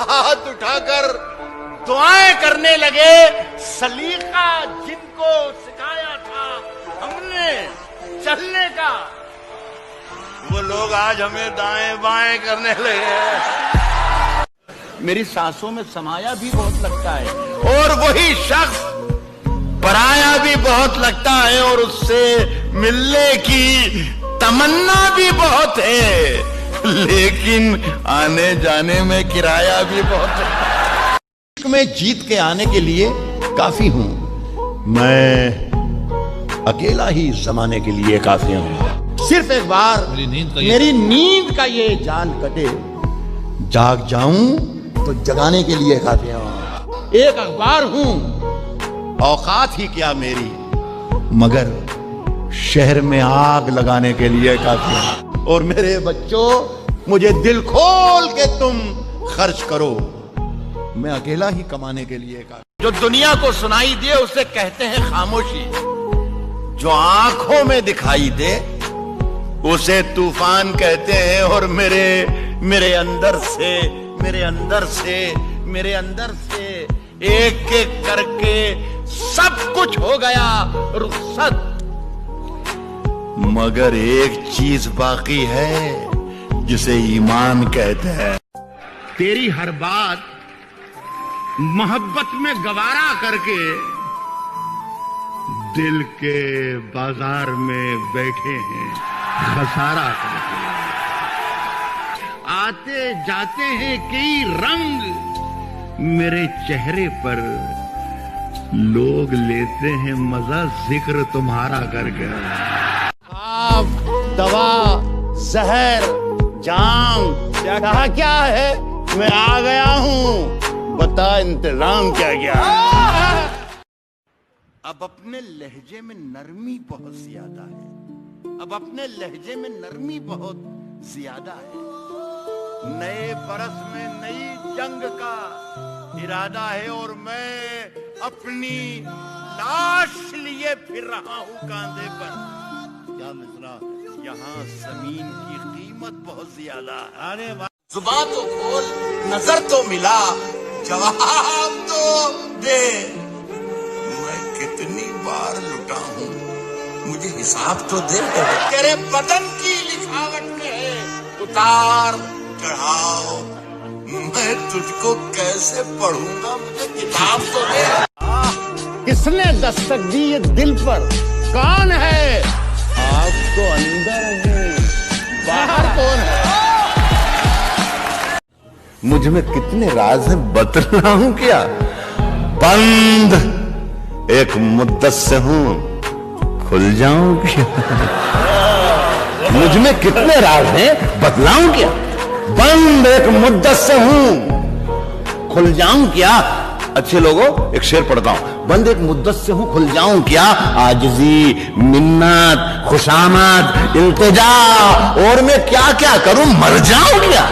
हाथ उठाकर दुआएं करने लगे। सलीका जिनको सिखाया था हमने चलने का, वो लोग आज हमें दाएं बाएं करने लगे। मेरी सांसों में समाया भी बहुत लगता है और वही शख्स पराया भी बहुत लगता है और उससे मिलने की तमन्ना भी बहुत है, लेकिन आने जाने में किराया भी बहुत है। मैं जीत के आने के लिए काफी हूं, मैं अकेला ही जमाने के लिए काफी हूं। सिर्फ एक बार मेरी नींद का ये जाल कटे, जाग जाऊं तो जगाने के लिए काफी हूं। एक अखबार हूं, औकात ही क्या मेरी, मगर शहर में आग लगाने के लिए काफी हूं। और मेरे बच्चों, मुझे दिल खोल के तुम खर्च करो, मैं अकेला ही कमाने के लिए काफी। जो दुनिया को सुनाई दे उसे कहते हैं खामोशी, जो आंखों में दिखाई दे उसे तूफान कहते हैं। और मेरे अंदर से एक एक करके सब कुछ हो गया रुखसत, मगर एक चीज बाकी है जिसे ईमान कहते हैं। तेरी हर बात मोहब्बत में गवारा करके दिल के बाजार में बैठे हैं खसारा करके। आते जाते हैं कई रंग मेरे चेहरे पर, लोग लेते हैं मजा जिक्र तुम्हारा करके। आप दवा जहर जाम क्या है, मैं आ गया हूं, बता इंतजाम क्या क्या। अब अपने लहजे में नरमी बहुत ज्यादा है, अब अपने लहजे में नरमी बहुत ज्यादा है। नए बरस में नई जंग का इरादा है और मैं अपनी लाश लिए फिर रहा हूं कांधे पर। क्या मिसरा, यहाँ जमीन की कीमत बहुत ज्यादा है। अरे जुबान तो खोल, नजर तो मिला, जवाब तो दे, मैं कितनी बार लुटा हूं, मुझे हिसाब तो दे। तेरे बदन की लिखावट में है उतार चढ़ाओ, मैं तुझको कैसे पढ़ूंगा, मुझे किताब तो दे। किसने दस्तक दी ये दिल पर, कौन है? आप तो अंदर है, बाहर कौन है? मुझ में कितने राज हैं बतलाऊं क्या? बंद एक मुद्दत से हूं, खुल जाऊं क्या? मुझ में कितने राज हैं बतलाऊं क्या? बंद एक मुद्दत से हूं, खुल जाऊं क्या? अच्छे लोगों, एक शेर पढ़ता हूं। बंद एक मुद्दत से हूं, खुल जाऊं क्या? आजिजी, मिन्नत, खुशामद, इल्तिजा, और मैं क्या क्या करूं, मर जाऊं क्या?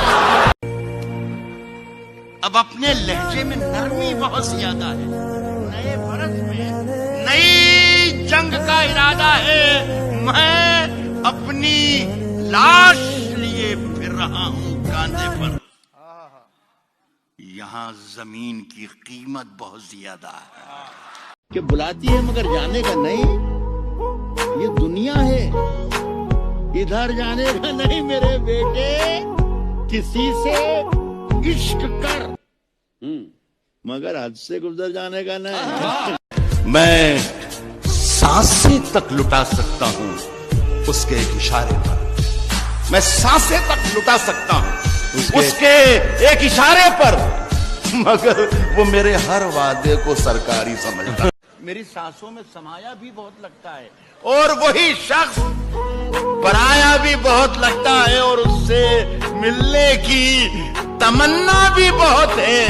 अब अपने लहजे में नरमी बहुत ज्यादा है। नए बरस में नई जंग का इरादा है, मैं अपनी लाश लिए फिर रहा हूं कांधे पर। यहाँ जमीन की कीमत बहुत ज्यादा है। कि बुलाती है मगर जाने का नहीं, ये दुनिया है, इधर जाने का नहीं मेरे बेटे। किसी से इश्क कर, मगर हद से गुजर जाने का नहीं। मैं सांसें तक लुटा सकता हूं उसके एक इशारे पर, मैं सांसें तक लुटा सकता हूं उसके एक इशारे पर, मगर वो मेरे हर वादे को सरकारी समझता। मेरी सांसों में समाया भी बहुत लगता है और वही शख्स पराया भी बहुत लगता है और उससे मिलने की तमन्ना भी बहुत है,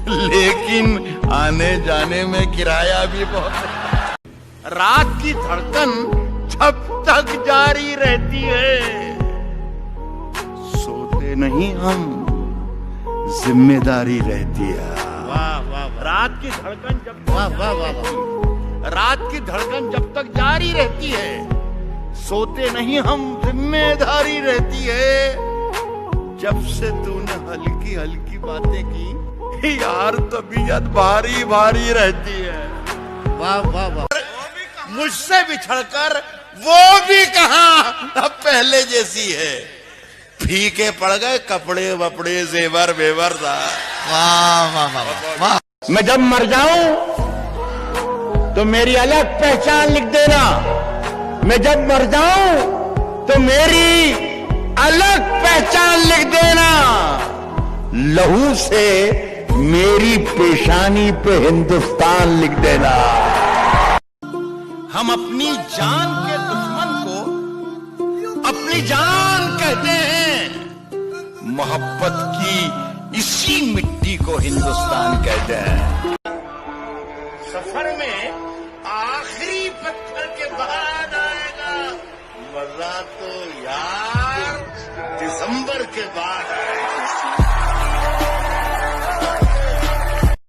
लेकिन आने जाने में किराया भी बहुत है। रात की धड़कन जब तक जारी रहती है, सोते नहीं हम, जिम्मेदारी रहती है। वाह वाह, रात की धड़कन जब रात की धड़कन जब तक जारी रहती है, सोते नहीं हम, जिम्मेदारी रहती है। जब से तूने हल्की हल्की बातें की यार, तबीयत भारी भारी रहती है। वाह वाह वाह। मुझसे बिछड़कर वो भी कहां अब पहले जैसी है। फीके पड़ गए कपड़े वपड़े जेवर वेवर था। वाह वाह वाह वाह। मैं जब मर जाऊं तो मेरी अलग पहचान लिख देना। मैं जब मर जाऊं तो मेरी अलग पहचान लिख देना। लहू से मेरी पेशानी पे हिंदुस्तान लिख देना। हम अपनी जान के दुश्मन को अपनी जान कहते हैं। मोहब्बत की इसी मिट्टी को हिंदुस्तान कहते हैं। सफर में आखिरी पत्थर के बाद आएगा मजा तो यार दिसंबर के बाद आएगा।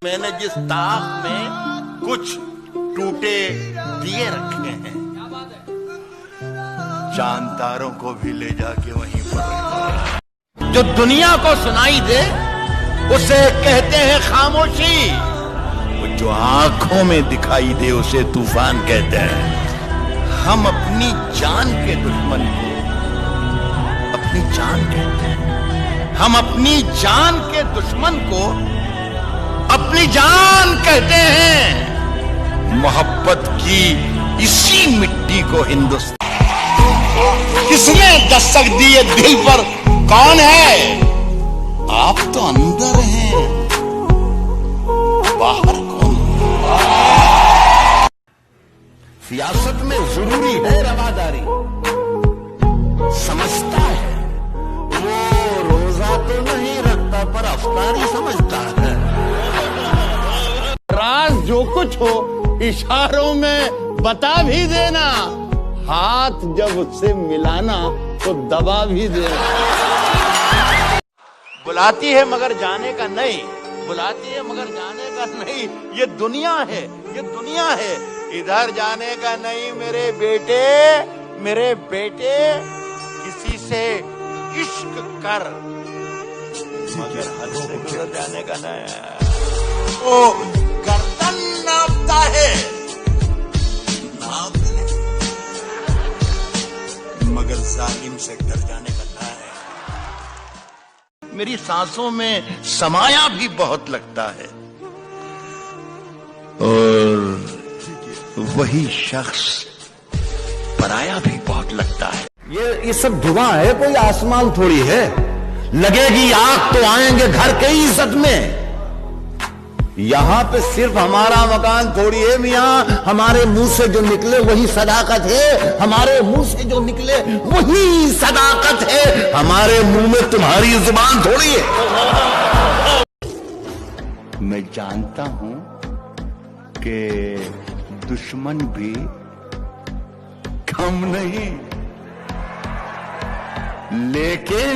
मैंने जिस ताक में कुछ टूटे दिए रखे हैं, चांद तारों को भी ले जाके वहीं पर। जो दुनिया को सुनाई दे उसे कहते हैं खामोशी। जो आंखों में दिखाई दे उसे तूफान कहते हैं। हम अपनी जान के दुश्मन को अपनी जान कहते हैं। हम अपनी जान के दुश्मन को अपनी जान कहते हैं। मोहब्बत की इसी मिट्टी को हिंदुस्तान। किसने दस्तक दी है दिल पर, कौन है? आप तो अंदर हैं, बाहर कौन? सियासत में जरूरी है रवादारी। समझता है वो रोजा तो नहीं रखता पर अफ्तारी समझता है। राज जो कुछ हो इशारों में बता भी देना। हाथ जब उससे मिलाना तो दबा भी देना। बुलाती है मगर जाने का नहीं, बुलाती है मगर जाने का नहीं। ये दुनिया है, ये दुनिया है, इधर जाने का नहीं मेरे बेटे। मेरे बेटे किसी से इश्क कर मगर हद से गुजर जाने का नहीं। ओ गर्दन नापता है, नाप ले, मगर जालिम से डर जाने का नहीं है। मेरी सांसों में समाया भी बहुत लगता है और वही शख्स पराया भी बहुत लगता है। ये सब धुआं है, कोई आसमान थोड़ी है। लगेगी आग तो आएंगे घर के ही इज्जत में। यहां पे सिर्फ हमारा मकान थोड़ी है मियां। हमारे मुंह से जो निकले वही सदाकत है। हमारे मुंह से जो निकले वही सदाकत है। हमारे मुंह में तुम्हारी जुबान थोड़ी है। मैं जानता हूं कि दुश्मन भी कम नहीं, लेकिन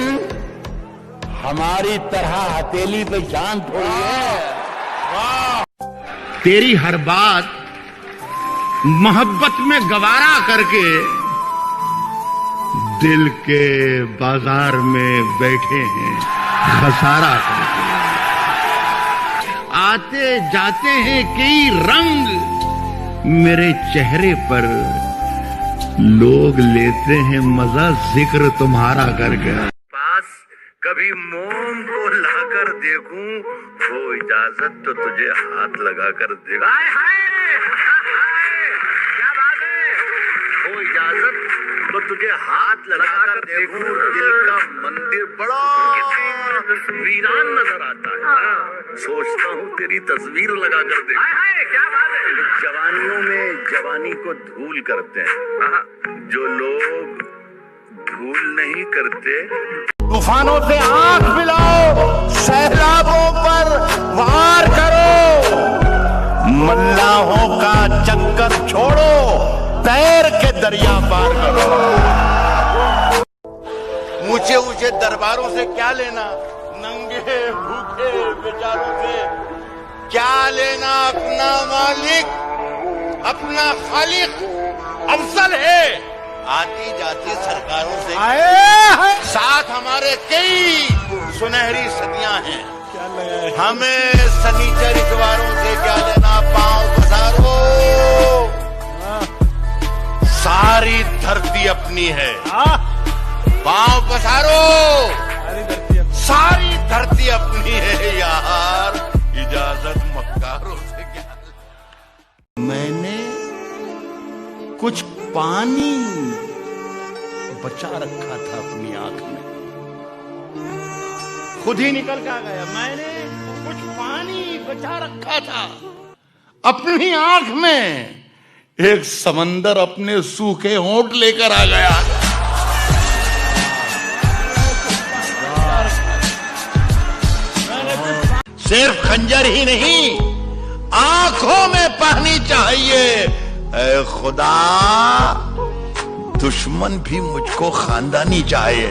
हमारी तरह हथेली पे जान थोड़ी है। तेरी हर बात मोहब्बत में गवारा करके दिल के बाजार में बैठे हैं खसारा करके। आते जाते हैं कई रंग मेरे चेहरे पर, लोग लेते हैं मजा जिक्र तुम्हारा करके। पास कभी मोम को लाकर देखूं, वो इजाजत तो तुझे हाथ लगाकर देखूं। हाय हाय क्या बात है। वो इजाजत तो तुझे हाथ लगाकर देखूं। दिल का मंदिर बड़ा वीरान नजर आता है। सोचता हूँ तेरी तस्वीर लगाकर देखूं। हाय हाय क्या बात है। जवानियों में जवानी को धूल करते हैं जो लोग भूल नहीं करते। तूफानों से आंख मिलाओ, सैलाबों पर वार करो। मल्लाहों का चक्कर छोड़ो, तैर के दरिया पार करो। ऊंचे ऊंचे दरबारों से क्या लेना, नंगे भूखे बेचारों से क्या लेना। अपना मालिक अपना खालिक अफजल है। आती जाती सरकारों से साथ हमारे कई सुनहरी सदियां हैं। हमें सनीचर इतवारों से क्या लेना, पांव पसारो, सारी धरती अपनी है। पांव पसारो, सारी धरती अपनी है यार, इजाजत मक्कारों से क्या। मैंने कुछ पानी बचा रखा था अपनी आंख में, खुद ही निकल के आ गया। मैंने कुछ पानी बचा रखा था अपनी आंख में, एक समंदर अपने सूखे होंठ लेकर आ गया। सिर्फ खंजर ही नहीं, आंखों में पानी चाहिए। ऐ खुदा, दुश्मन भी मुझको खानदानी चाहिए।